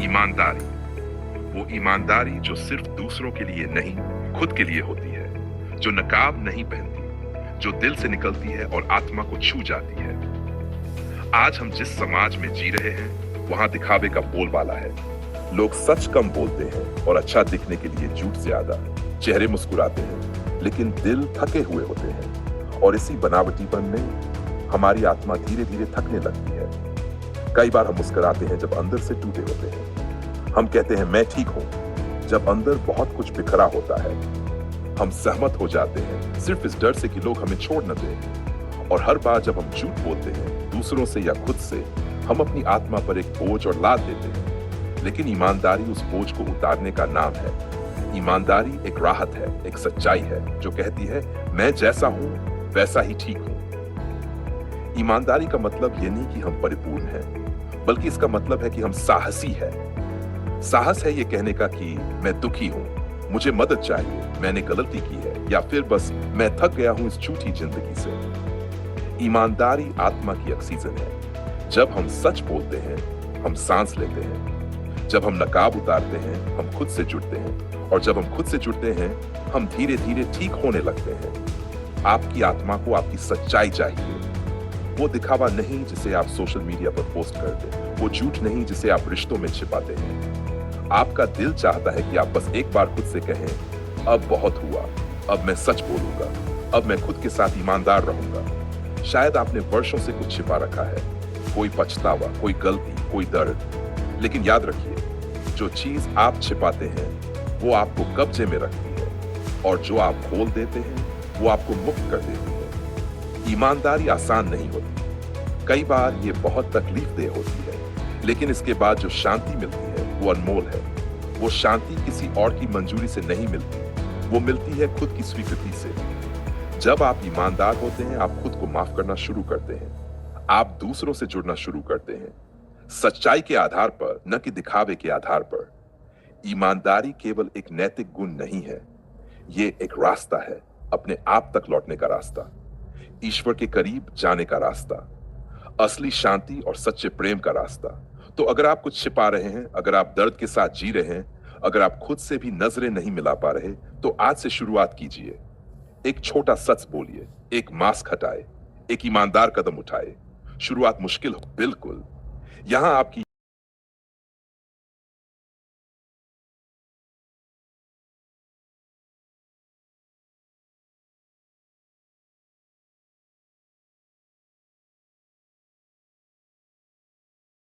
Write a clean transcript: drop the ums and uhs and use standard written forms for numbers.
ईमानदारी, वो ईमानदारी जो सिर्फ दूसरों के लिए नहीं, खुद के लिए होती है, जो नकाब नहीं पहनती, जो दिल से निकलती है और आत्मा को छू जाती है। आज हम जिस समाज में जी रहे हैं, वहां दिखावे का बोलबाला है। लोग सच कम बोलते हैं और अच्छा दिखने के लिए झूठ ज्यादा। चेहरे मुस्कुराते हैं, लेकिन दिल थके हुए होते हैं। और इसी बनावटीपन में हमारी आत्मा धीरे धीरे थकने लगती है। कई बार हम मुस्कुराते हैं जब अंदर से टूटे होते हैं। हम कहते हैं मैं ठीक हूं, जब अंदर बहुत कुछ बिखरा होता है। हम सहमत हो जाते हैं सिर्फ इस डर से कि लोग हमें छोड़ न दें। और हर बार जब हम झूठ बोलते हैं, दूसरों से या खुद से, हम अपनी आत्मा पर एक बोझ और लाद देते हैं। लेकिन ईमानदारी उस बोझ को उतारने का नाम है। ईमानदारी एक राहत है, एक सच्चाई है जो कहती है मैं जैसा हूं वैसा ही ठीक हूं। ईमानदारी का मतलब ये नहीं कि हम परिपूर्ण हैं, बल्कि इसका मतलब है कि हम साहसी हैं। साहस है ये कहने का कि मैं दुखी हूं, मुझे मदद चाहिए, मैंने गलती की है, या फिर बस मैं थक गया हूं इस झूठी जिंदगी से। ईमानदारी आत्मा की ऑक्सीजन है। जब हम सच बोलते हैं, हम सांस लेते हैं। जब हम नकाब उतारते हैं, हम खुद से जुड़ते हैं। और जब हम खुद से जुड़ते हैं, हम धीरे धीरे ठीक होने लगते हैं। आपकी आत्मा को आपकी सच्चाई चाहिए। वो दिखावा नहीं जिसे आप सोशल मीडिया पर पोस्ट करते, वो झूठ नहीं जिसे आप रिश्तों में छिपाते हैं। आपका दिल चाहता है कि आप बस एक बार खुद से कहें अब बहुत हुआ, अब मैं सच बोलूंगा, अब मैं खुद के साथ ईमानदार रहूंगा। शायद आपने वर्षों से कुछ छिपा रखा है, कोई पछतावा, कोई गलती, कोई दर्द। लेकिन याद रखिए, जो चीज आप छिपाते हैं वो आपको कब्जे में रखती है, और जो आप खोल देते हैं वो आपको मुक्त कर देती है। ईमानदारी आसान नहीं होती, कई बार ये बहुत तकलीफदेह होती है, लेकिन इसके बाद जो शांति मिलती है वो अनमोल है। वो शांति किसी और की मंजूरी से नहीं मिलती, वो मिलती है खुद की स्वीकृति से। जब आप ईमानदार होते हैं, आप खुद को माफ करना शुरू करते हैं। आप दूसरों से जुड़ना शुरू करते हैं, सच्चाई के आधार पर, न कि दिखावे के आधार पर। ईमानदारी केवल एक नैतिक गुण नहीं है, ये एक रास्ता है, अपने आप तक लौटने का रास्ता, ईश्वर के करीब जाने का रास्ता, असली शांति और सच्चे प्रेम का रास्ता। तो अगर आप कुछ छिपा रहे हैं, अगर आप दर्द के साथ जी रहे हैं, अगर आप खुद से भी नजरें नहीं मिला पा रहे, तो आज से शुरुआत कीजिए। एक छोटा सच बोलिए, एक मास्क हटाए, एक ईमानदार कदम उठाए। शुरुआत मुश्किल हो, बिल्कुल। यहां आपकी